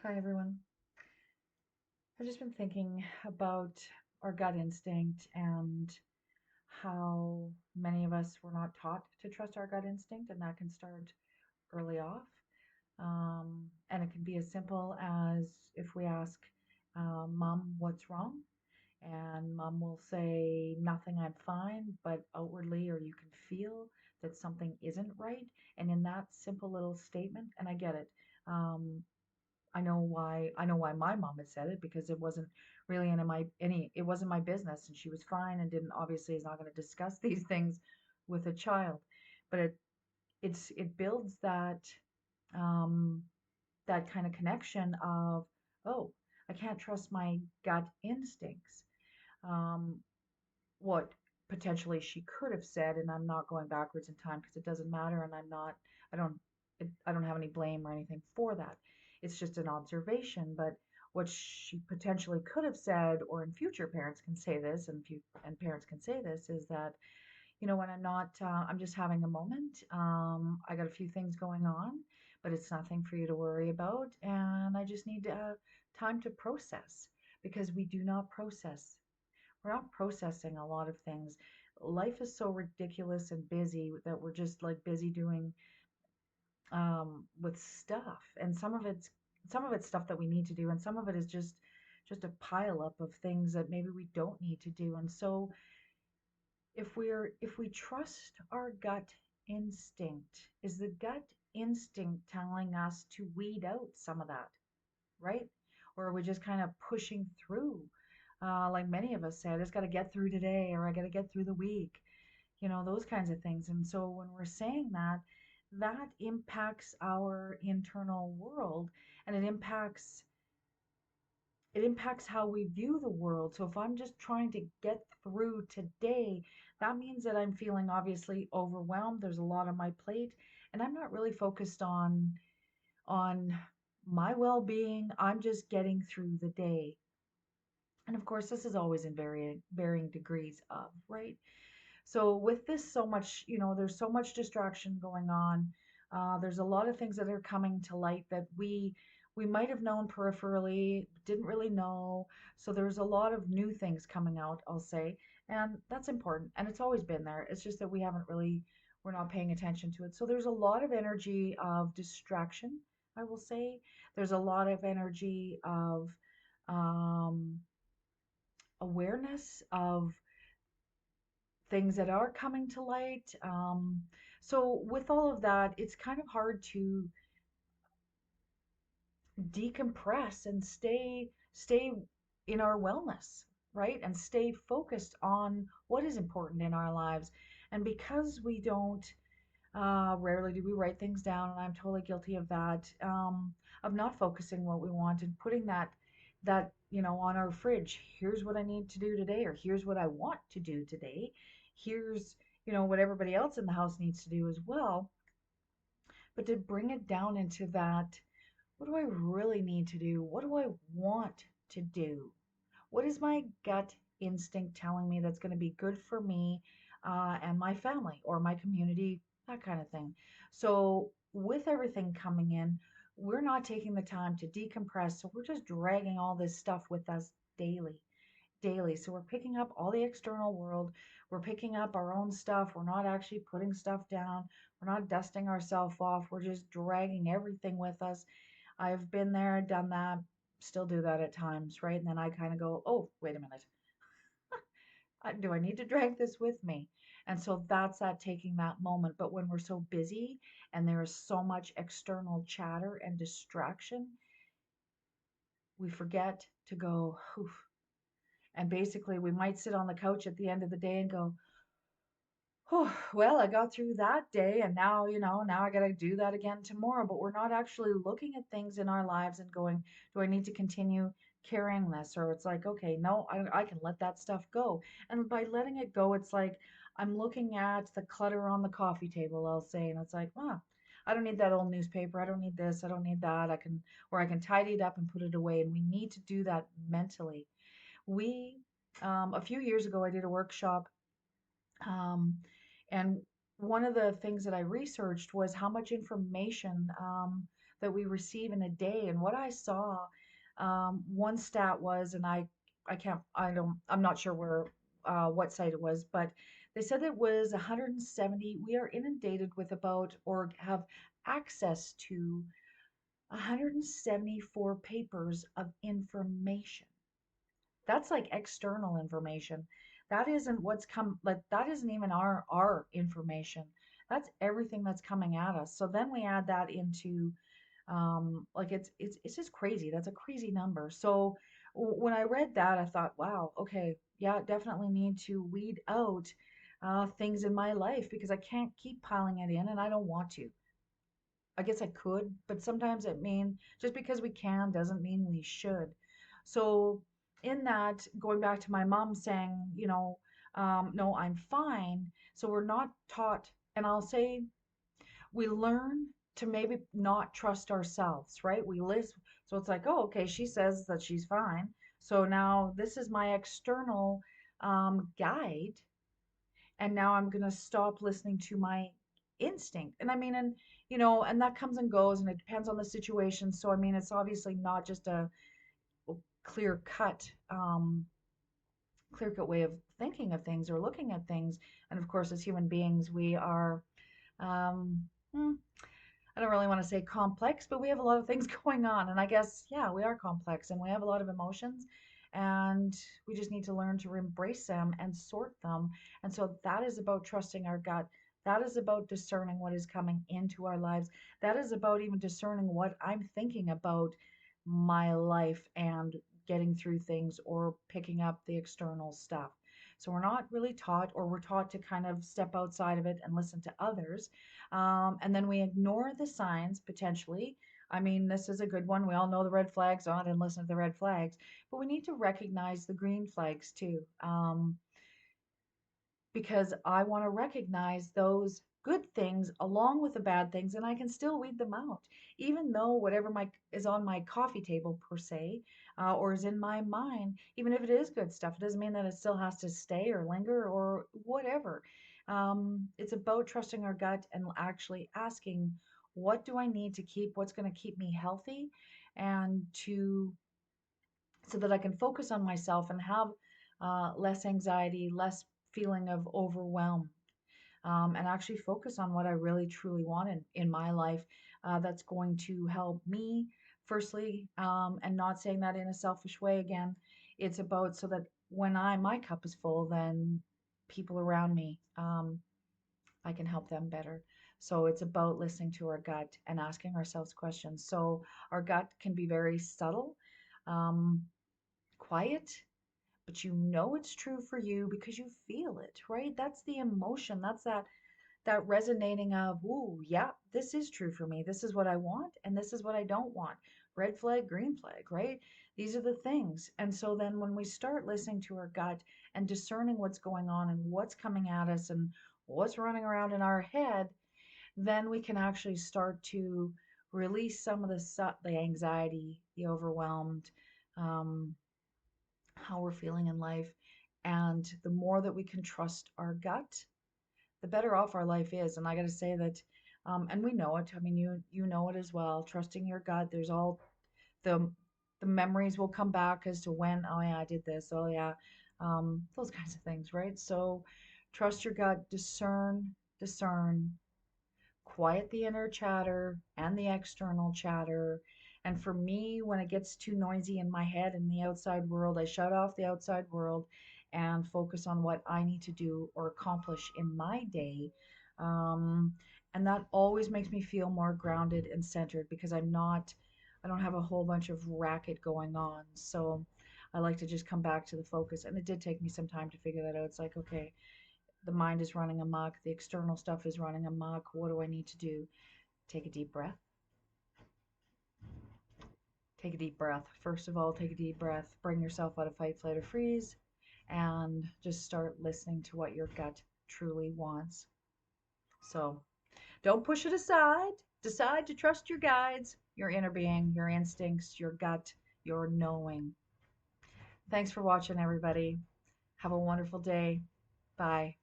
Hi, everyone. I've just been thinking about our gut instinct and how many of us were not taught to trust our gut instinct, and that can start early off. And it can be as simple as if we ask, Mom, what's wrong? And Mom will say, Nothing, I'm fine, but outwardly, or you can feel that something isn't right. And in that simple little statement, and I get it. Um, I know why my mom had said it because it wasn't really any it wasn't my business, and she was fine and didn't obviously is not going to discuss these things with a child. But it builds um that kind of connection of, oh, I can't trust my gut instincts. Um what potentially she could have said, and I'm not going backwards in time because it doesn't matter, and I don't, I don't have any blame or anything for that. It's just an observation. But what she potentially could have said, or in future parents can say this, and parents can say this, is that, when I'm not, I'm just having a moment. I got a few things going on, but it's nothing for you to worry about, and I just need time to process because we do not process we're not processing a lot of things. Life is so ridiculous and busy that we're just like busy doing with stuff, and some of it's stuff that we need to do, and some of it is just a pile up of things that maybe we don't need to do. And so if we trust our gut instinct, is the gut instinct telling us to weed out some of that, right? Or are we just kind of pushing through? Like many of us said, I just got to get through today, or I got to get through the week, those kinds of things. And so when we're saying that, that impacts our internal world, and it impacts how we view the world. So if I'm just trying to get through today, that means that I'm feeling obviously overwhelmed. There's a lot on my plate, and I'm not really focused on my well-being. I'm just getting through the day. And of course, this is always in varying degrees of, right? So with this, so much, there's so much distraction going on. There's a lot of things that are coming to light that we might have known peripherally, didn't really know. So there's a lot of new things coming out, I'll say, and that's important. And it's always been there. It's just that we're not paying attention to it. So there's a lot of energy of distraction, I will say. There's a lot of energy of um, awareness of things that are coming to light. So with all of that, it's kind of hard to decompress and stay in our wellness, right? And stay focused on what is important in our lives. And because we don't, rarely do we write things down, and I'm totally guilty of that, of not focusing what we want and putting that on our fridge. Here's what I need to do today, or here's what I want to do today. Here's, what everybody else in the house needs to do as well. But to bring it down into that, what do I really need to do? What do I want to do? What is my gut instinct telling me that's going to be good for me and my family or my community, that kind of thing. So, with everything coming in, we're not taking the time to decompress. So, we're just dragging all this stuff with us daily. Daily. So, we're picking up all the external world. We're picking up our own stuff. We're not actually putting stuff down. We're not dusting ourselves off. We're just dragging everything with us. I've been there, done that, still do that at times, right? And then I kind of go, oh, wait a minute. Do I need to drag this with me? And so that's that taking that moment. But when we're so busy and there is so much external chatter and distraction, we forget to go, oof. And basically, we might sit on the couch at the end of the day and go, oh, well, I got through that day, and now I got to do that again tomorrow. But we're not actually looking at things in our lives and going, do I need to continue carrying this? Or it's like, okay, no, I can let that stuff go. And by letting it go, it's like I'm looking at the clutter on the coffee table, I'll say, and it's like, I don't need that old newspaper. I don't need this. I don't need that. I can tidy it up and put it away. And we need to do that mentally. We, a few years ago, I did a workshop. And one of the things that I researched was how much information that we receive in a day. And what I saw, one stat was, and I can't, I don't, I'm not sure where, what site it was, but they said it was 170. We are inundated with about, or have access to 174 papers of information. That's like external information. That isn't what's come, like that isn't even our information. That's everything that's coming at us. So then we add that into like it's just crazy. That's a crazy number. So when I read that, I thought, wow, okay, yeah, definitely need to weed out things in my life because I can't keep piling it in and I don't want to. I guess I could, but sometimes it mean just because we can doesn't mean we should. So in that, going back to my mom saying, no, I'm fine. So we're not taught, and I'll say we learn to maybe not trust ourselves, right? We listen. So it's like, oh, okay, she says that she's fine. So now this is my external guide, and now I'm going to stop listening to my instinct. And I mean, and that comes and goes and it depends on the situation. So I mean, it's obviously not just a clear cut clear cut way of thinking of things or looking at things. And of course, as human beings, we are um hmm, I don't really want to say complex, but we have a lot of things going on. And I guess, yeah, we are complex and we have a lot of emotions. And we just need to learn to embrace them and sort them. And so that is about trusting our gut. That is about discerning what is coming into our lives. That is about even discerning what I'm thinking about my life and getting through things or picking up the external stuff. So we're not really taught, or we're taught to kind of step outside of it and listen to others, and then we ignore the signs potentially. I mean, this is a good one. We all know the red flags on and listen to the red flags, but we need to recognize the green flags too. Because I want to recognize those good things along with the bad things, and I can still weed them out, even though whatever my is on my coffee table per se, or is in my mind, even if it is good stuff, it doesn't mean that it still has to stay or linger or whatever. It's about trusting our gut and actually asking, what do I need to keep? What's going to keep me healthy, and to so that I can focus on myself and have less anxiety, less feeling of overwhelm, and actually focus on what I really truly want in my life, that's going to help me, firstly, and not saying that in a selfish way again. It's about so that when my cup is full, then people around me, I can help them better. So it's about listening to our gut and asking ourselves questions. So our gut can be very subtle, um, quiet, but you know it's true for you because you feel it, right? That's the emotion. That's that resonating of, ooh, yeah, this is true for me. This is what I want and this is what I don't want. Red flag, green flag, right? These are the things. And so then when we start listening to our gut and discerning what's going on and what's coming at us and what's running around in our head, then we can actually start to release some of the anxiety, the overwhelmed, um, how we're feeling in life. And the more that we can trust our gut, the better off our life is. And I got to say that, and we know it. I mean, you know it as well. Trusting your gut. There's all the the memories will come back as to when. Oh yeah, I did this. Oh yeah, those kinds of things, right? So, trust your gut. Discern, quiet the inner chatter and the external chatter. And for me, when it gets too noisy in my head and the outside world, I shut off the outside world and focus on what I need to do or accomplish in my day. Um, and that always makes me feel more grounded and centered because I don't have a whole bunch of racket going on. So I like to just come back to the focus. And it did take me some time to figure that out. It's like, okay, the mind is running amok, the external stuff is running amok. What do I need to do? Take a deep breath. Take a deep breath. First of all, take a deep breath. Bring yourself out of fight, flight, or freeze, and just start listening to what your gut truly wants. So don't push it aside. Decide to trust your guides, your inner being, your instincts, your gut, your knowing. Thanks for watching, everybody. Have a wonderful day. Bye.